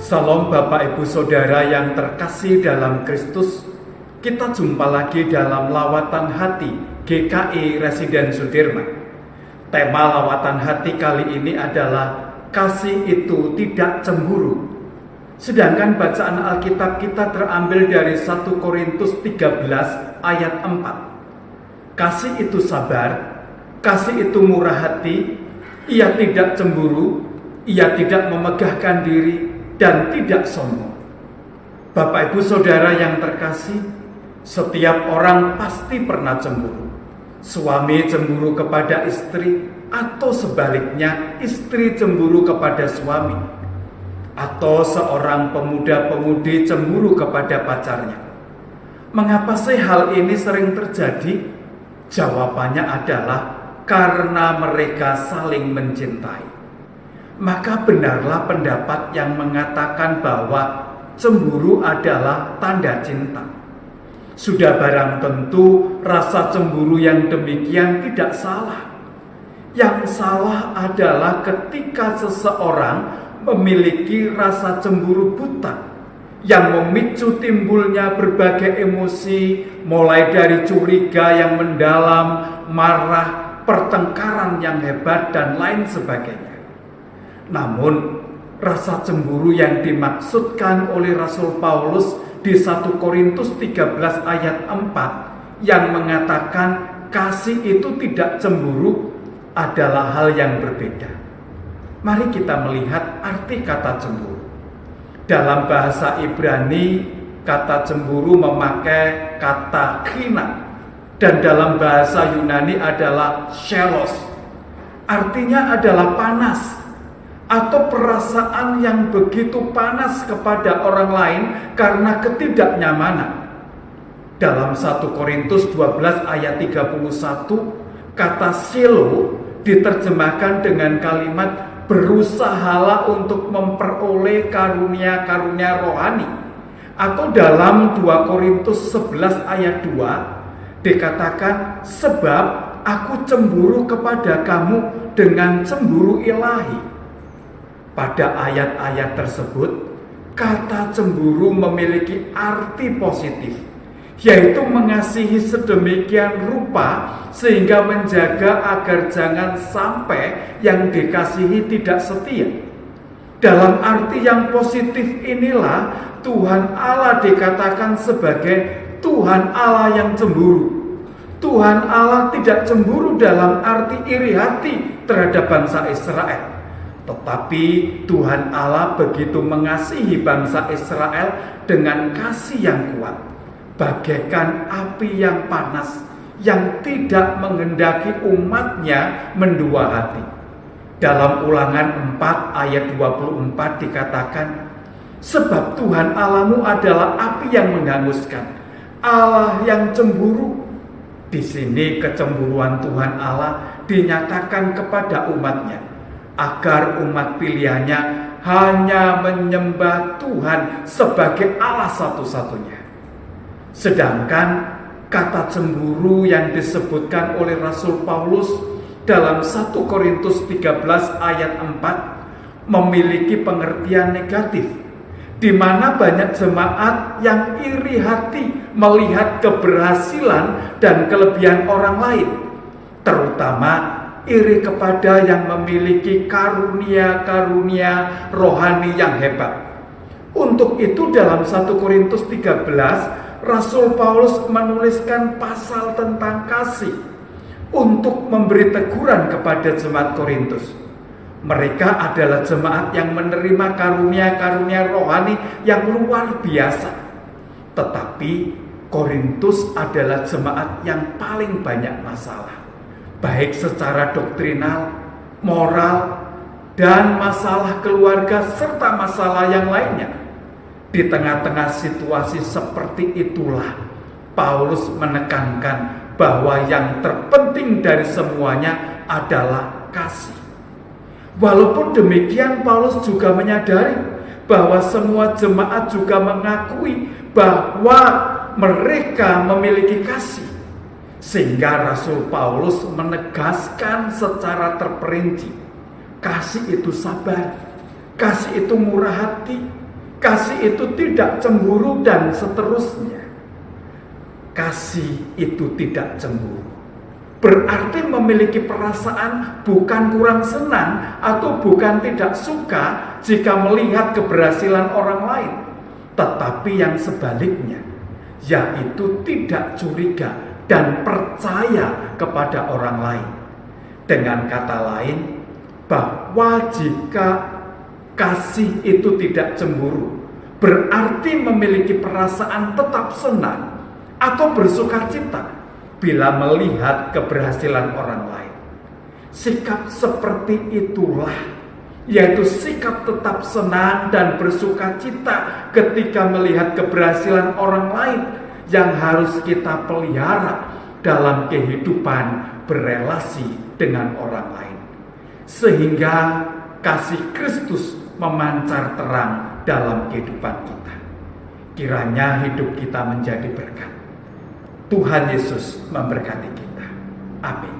Salam Bapak Ibu Saudara yang terkasih dalam Kristus. Kita jumpa lagi dalam Lawatan Hati GKI Residen Sudirman. Tema Lawatan Hati kali ini adalah kasih itu tidak cemburu. Sedangkan bacaan Alkitab kita terambil dari 1 Korintus 13 ayat 4. Kasih itu sabar, kasih itu murah hati, ia tidak cemburu, ia tidak memegahkan diri, dan tidak sombong. Bapak Ibu Saudara yang terkasih, setiap orang pasti pernah cemburu. Suami cemburu kepada istri, atau sebaliknya istri cemburu kepada suami, atau seorang pemuda-pemudi cemburu kepada pacarnya. Mengapa sih hal ini sering terjadi? Jawabannya adalah karena mereka saling mencintai. Maka benarlah pendapat yang mengatakan bahwa cemburu adalah tanda cinta. Sudah barang tentu rasa cemburu yang demikian tidak salah. Yang salah adalah ketika seseorang memiliki rasa cemburu buta yang memicu timbulnya berbagai emosi, mulai dari curiga yang mendalam, marah, pertengkaran yang hebat, dan lain sebagainya. Namun, rasa cemburu yang dimaksudkan oleh Rasul Paulus di 1 Korintus 13 ayat 4 yang mengatakan kasih itu tidak cemburu adalah hal yang berbeda. Mari kita melihat arti kata cemburu. Dalam bahasa Ibrani, kata cemburu memakai kata khina, dan dalam bahasa Yunani adalah shelos. Artinya adalah panas, atau perasaan yang begitu panas kepada orang lain karena ketidaknyamanan. Dalam 1 Korintus 12 ayat 31, kata silo diterjemahkan dengan kalimat berusahalah untuk memperoleh karunia-karunia rohani. Atau dalam 2 Korintus 11 ayat 2 dikatakan, sebab aku cemburu kepada kamu dengan cemburu ilahi. Pada ayat-ayat tersebut, kata cemburu memiliki arti positif, yaitu mengasihi sedemikian rupa sehingga menjaga agar jangan sampai yang dikasihi tidak setia. Dalam arti yang positif inilah Tuhan Allah dikatakan sebagai Tuhan Allah yang cemburu. Tuhan Allah tidak cemburu dalam arti iri hati terhadap bangsa Israel. Tetapi Tuhan Allah begitu mengasihi bangsa Israel dengan kasih yang kuat, bagaikan api yang panas yang tidak menghendaki umatnya mendua hati. Dalam Ulangan 4 ayat 24 dikatakan, sebab Tuhan Allahmu adalah api yang menghanguskan, Allah yang cemburu. Di sini kecemburuan Tuhan Allah dinyatakan kepada umatnya, agar umat pilihannya hanya menyembah Tuhan sebagai Allah satu-satunya. Sedangkan kata cemburu yang disebutkan oleh Rasul Paulus dalam 1 Korintus 13 ayat 4 memiliki pengertian negatif, di mana banyak jemaat yang iri hati melihat keberhasilan dan kelebihan orang lain, terutama iri kepada yang memiliki karunia-karunia rohani yang hebat. Untuk itu dalam 1 Korintus 13, Rasul Paulus menuliskan pasal tentang kasih untuk memberi teguran kepada jemaat Korintus. Mereka adalah jemaat yang menerima karunia-karunia rohani yang luar biasa. Tetapi Korintus adalah jemaat yang paling banyak masalah, baik secara doktrinal, moral, dan masalah keluarga, serta masalah yang lainnya. Di tengah-tengah situasi seperti itulah Paulus menekankan bahwa yang terpenting dari semuanya adalah kasih. Walaupun demikian, Paulus juga menyadari bahwa semua jemaat juga mengakui bahwa mereka memiliki kasih. Sehingga Rasul Paulus menegaskan secara terperinci, kasih itu sabar, kasih itu murah hati, kasih itu tidak cemburu, dan seterusnya. Kasih itu tidak cemburu berarti memiliki perasaan bukan kurang senang atau bukan tidak suka jika melihat keberhasilan orang lain, tetapi yang sebaliknya, yaitu tidak curiga dan percaya kepada orang lain. Dengan kata lain, bahwa jika kasih itu tidak cemburu, berarti memiliki perasaan tetap senang atau bersukacita bila melihat keberhasilan orang lain. Sikap seperti itulah, yaitu sikap tetap senang dan bersukacita ketika melihat keberhasilan orang lain, yang harus kita pelihara dalam kehidupan berelasi dengan orang lain, sehingga kasih Kristus memancar terang dalam kehidupan kita. Kiranya hidup kita menjadi berkat. Tuhan Yesus memberkati kita. Amin.